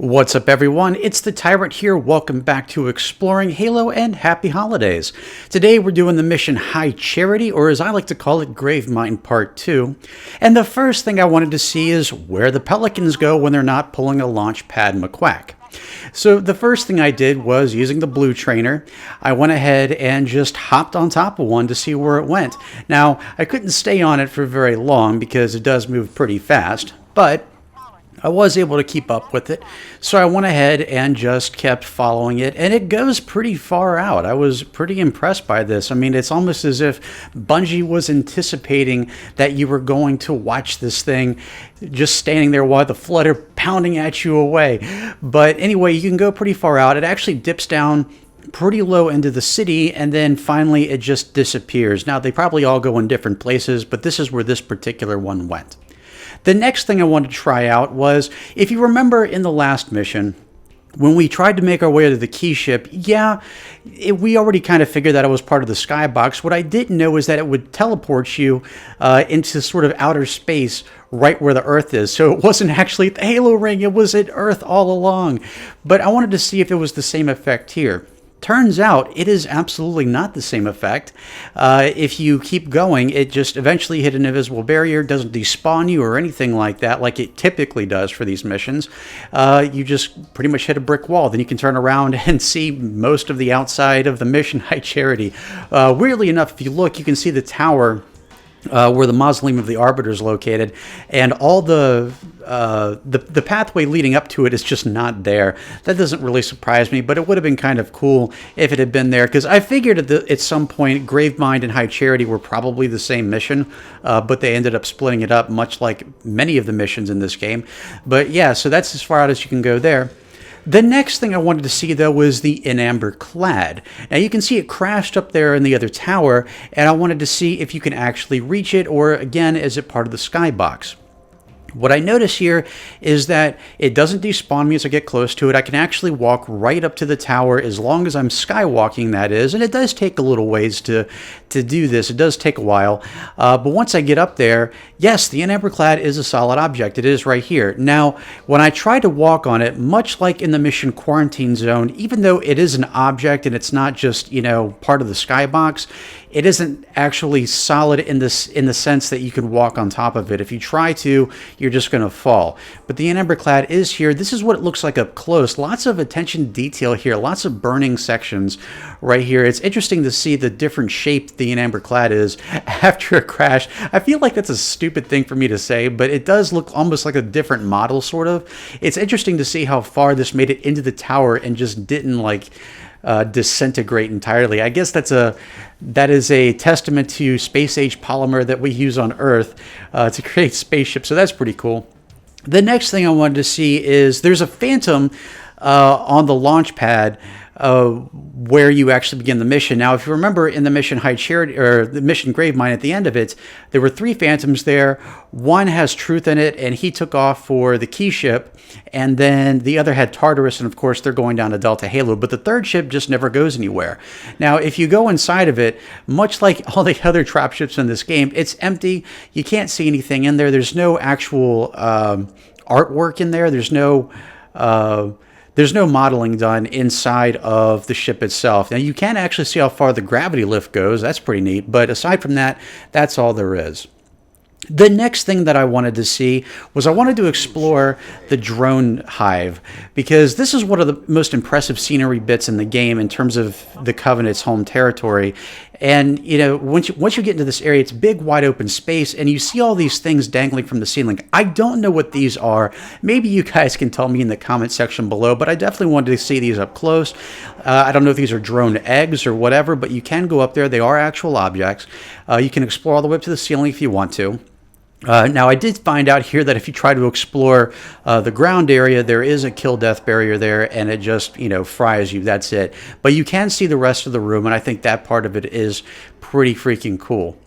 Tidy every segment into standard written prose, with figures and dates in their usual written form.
What's up, everyone? It's the Tyrant here. Welcome back to Exploring Halo and happy holidays. Today we're doing the mission High Charity, or as I like to call it, Gravemind Part 2. And the first thing I wanted to see is where the Pelicans go when they're not pulling a launch pad McQuack. So the first thing I did was, using the blue trainer, I went ahead and just hopped on top of one to see where it went. Now, I couldn't stay on it for very long because it does move pretty fast, but I was able to keep up with it, so I went ahead and just kept following it, and it goes pretty far out. I was pretty impressed by this. I mean, it's almost as if Bungie was anticipating that you were going to watch this thing just standing there while the flood are pounding at you away. But anyway, you can go pretty far out. It actually dips down pretty low into the city, and then finally it just disappears. Now, they probably all go in different places, but this is where this particular one went. The next thing I wanted to try out was, if you remember in the last mission, when we tried to make our way to the key ship, we already kind of figured that it was part of the skybox. What I didn't know is that it would teleport you into sort of outer space right where the Earth is. So it wasn't actually the Halo ring, it was at Earth all along. But I wanted to see if it was the same effect here. Turns out it is absolutely not the same effect. If you keep going, it just eventually hit an invisible barrier, doesn't despawn you or anything like that, like it typically does for these missions. You just pretty much hit a brick wall. Then you can turn around and see most of the outside of the mission High Charity. Weirdly enough, if you look, you can see the tower where the Mausoleum of the Arbiter is located, and all the pathway leading up to it is just not there. That doesn't really surprise me, but it would have been kind of cool if it had been there, because I figured at some point Gravemind and High Charity were probably the same mission, but they ended up splitting it up, much like many of the missions in this game. But yeah, so that's as far out as you can go there. The next thing I wanted to see, though, was the In Amber Clad. Now, you can see it crashed up there in the other tower, and I wanted to see if you can actually reach it, or, again, is it part of the skybox? What I notice here is that it doesn't despawn me as I get close to it. I can actually walk right up to the tower as long as I'm skywalking, that is. And it does take a little ways to do this. It does take a while. But once I get up there, yes, the In Amber Clad is a solid object. It is right here. Now, when I try to walk on it, much like in the mission Quarantine Zone, even though it is an object and it's not just, part of the skybox, it isn't actually solid in the sense that you can walk on top of it. If you try to, you're just going to fall. But the In Amber Clad is here. This is what it looks like up close. Lots of attention to detail here. Lots of burning sections right here. It's interesting to see the different shape the In Amber Clad is after a crash. I feel like that's a stupid thing for me to say, but it does look almost like a different model, sort of. It's interesting to see how far this made it into the tower and just didn't disintegrate entirely. I guess that is a testament to space-age polymer that we use on Earth to create spaceships, so that's pretty cool. The next thing I wanted to see is there's a phantom on the launch pad where you actually begin the mission. Now, if you remember in the mission High Charity, or the mission Gravemind, at the end of it, there were 3 phantoms there. One has Truth in it, and he took off for the key ship, and then the other had Tartarus, and of course they're going down to Delta Halo, but the third ship just never goes anywhere. Now, if you go inside of it, much like all the other trap ships in this game, it's empty. You can't see anything in there. There's no actual artwork in there. There's no modeling done inside of the ship itself. Now, you can actually see how far the gravity lift goes. That's pretty neat. But aside from that, that's all there is. The next thing that I wanted to see was I wanted to explore the drone hive, because this is one of the most impressive scenery bits in the game in terms of the Covenant's home territory. And, once you get into this area, it's big, wide open space, and you see all these things dangling from the ceiling. I don't know what these are. Maybe you guys can tell me in the comment section below, but I definitely wanted to see these up close. I don't know if these are drone eggs or whatever, but you can go up there. They are actual objects. You can explore all the way up to the ceiling if you want to. Now, I did find out here that if you try to explore the ground area, there is a kill-death barrier there, and it just, fries you. That's it. But you can see the rest of the room, and I think that part of it is pretty freaking cool.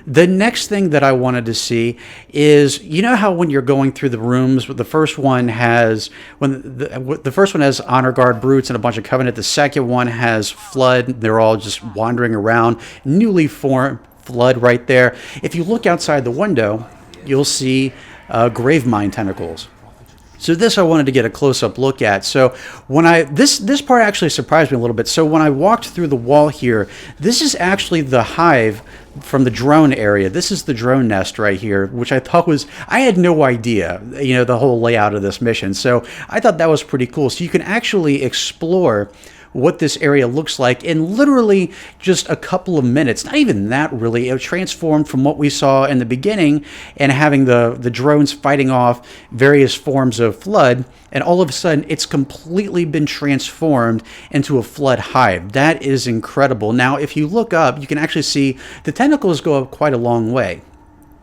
The next thing that I wanted to see is, how when you're going through the rooms, the first one has Honor Guard brutes and a bunch of Covenant. The second one has Flood. They're all just wandering around, newly formed Flood right there. If you look outside the window, you'll see Gravemind Tentacles. So this I wanted to get a close-up look at. So when this part actually surprised me a little bit. So when I walked through the wall here, this is actually the hive from the drone area. This is the drone nest right here, which I thought was, I had no idea, the whole layout of this mission. So I thought that was pretty cool. So you can actually explore what this area looks like in literally just a couple of minutes. Not even that really. It transformed from what we saw in the beginning and having the drones fighting off various forms of flood, and all of a sudden it's completely been transformed into a flood hive. That is incredible. Now if you look up, you can actually see the tentacles go up quite a long way.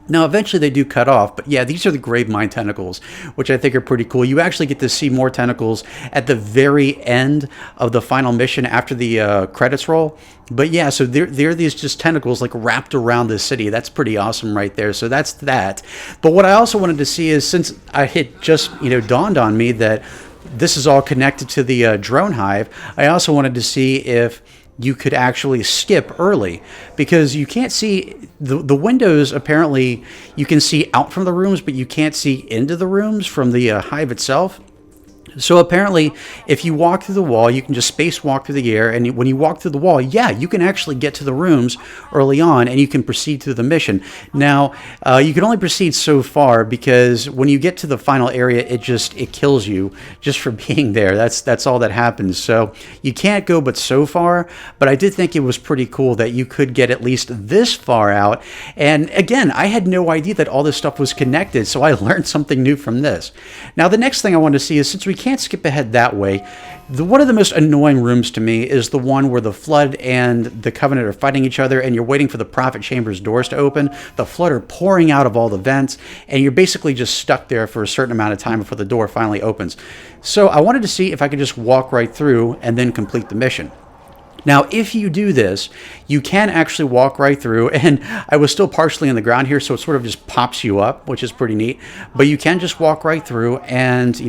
Now, eventually they do cut off, but yeah, these are the Gravemind Tentacles, which I think are pretty cool. You actually get to see more tentacles at the very end of the final mission after the credits roll. But yeah, so there are these just tentacles like wrapped around the city. That's pretty awesome right there. So that's that. But what I also wanted to see is, since I had just, dawned on me that this is all connected to the drone hive, I also wanted to see if you could actually skip early, because you can't see the windows. Apparently you can see out from the rooms, but you can't see into the rooms from the hive itself. So apparently, if you walk through the wall, you can just spacewalk through the air, and when you walk through the wall, yeah, you can actually get to the rooms early on, and you can proceed through the mission. Now, you can only proceed so far, because when you get to the final area, it kills you just for being there. That's all that happens. So you can't go but so far, but I did think it was pretty cool that you could get at least this far out. And again, I had no idea that all this stuff was connected, so I learned something new from this. Now, the next thing I want to see is, since we can't skip ahead that way, one of the most annoying rooms to me is the one where the Flood and the Covenant are fighting each other, and you're waiting for the Prophet Chamber's doors to open. The Flood are pouring out of all the vents, and you're basically just stuck there for a certain amount of time before the door finally opens. So I wanted to see if I could just walk right through and then complete the mission. Now, if you do this, you can actually walk right through, and I was still partially on the ground here, so it sort of just pops you up, which is pretty neat. But you can just walk right through, and,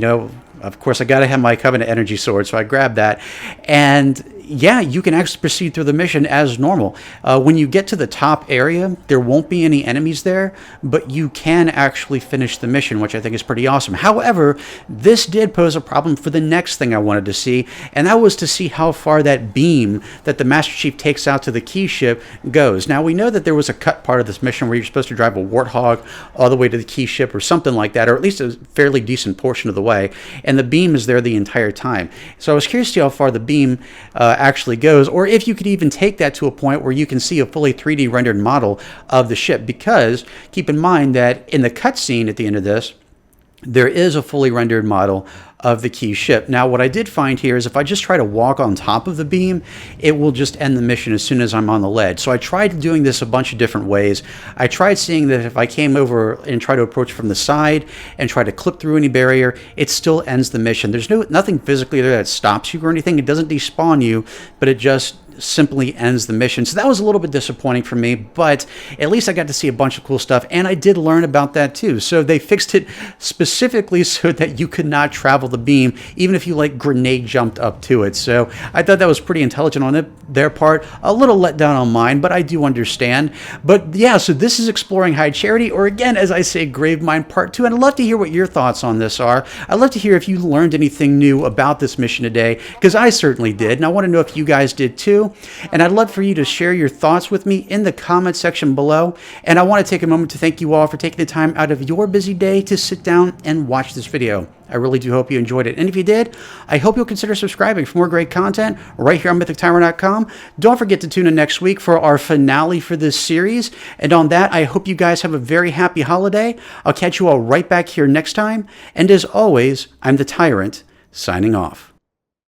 of course, I got to have my Covenant Energy Sword, so I grabbed that. And yeah, you can actually proceed through the mission as normal. When you get to the top area, there won't be any enemies there, but you can actually finish the mission, which I think is pretty awesome. However, this did pose a problem for the next thing I wanted to see, and that was to see how far that beam that the Master Chief takes out to the key ship goes. Now, we know that there was a cut part of this mission where you're supposed to drive a Warthog all the way to the key ship or something like that, or at least a fairly decent portion of the way, and the beam is there the entire time. So I was curious to see how far the beam actually goes, or if you could even take that to a point where you can see a fully 3D rendered model of the ship, because keep in mind that in the cutscene at the end of this, there is a fully rendered model of the key ship. Now, what I did find here is if I just try to walk on top of the beam, it will just end the mission as soon as I'm on the ledge. So I tried doing this a bunch of different ways. I tried seeing that if I came over and try to approach from the side and try to clip through any barrier, it still ends the mission. There's nothing physically there that stops you or anything. It doesn't despawn you, but it just simply ends the mission. So that was a little bit disappointing for me, but at least I got to see a bunch of cool stuff, and I did learn about that too. So they fixed it specifically so that you could not travel the beam, even if you grenade jumped up to it. So I thought that was pretty intelligent on their part. A little let down on mine, but I do understand. But yeah, so this is Exploring High Charity, or again, as I say, Gravemind Part 2, and I'd love to hear what your thoughts on this are. I'd love to hear if you learned anything new about this mission today, because I certainly did, and I want to know if you guys did too. And I'd love for you to share your thoughts with me in the comment section below. And I want to take a moment to thank you all for taking the time out of your busy day to sit down and watch this video. I really do hope you enjoyed it. And if you did, I hope you'll consider subscribing for more great content right here on MythicTyrant.com. Don't forget to tune in next week for our finale for this series. And on that, I hope you guys have a very happy holiday. I'll catch you all right back here next time. And as always, I'm the Tyrant, signing off.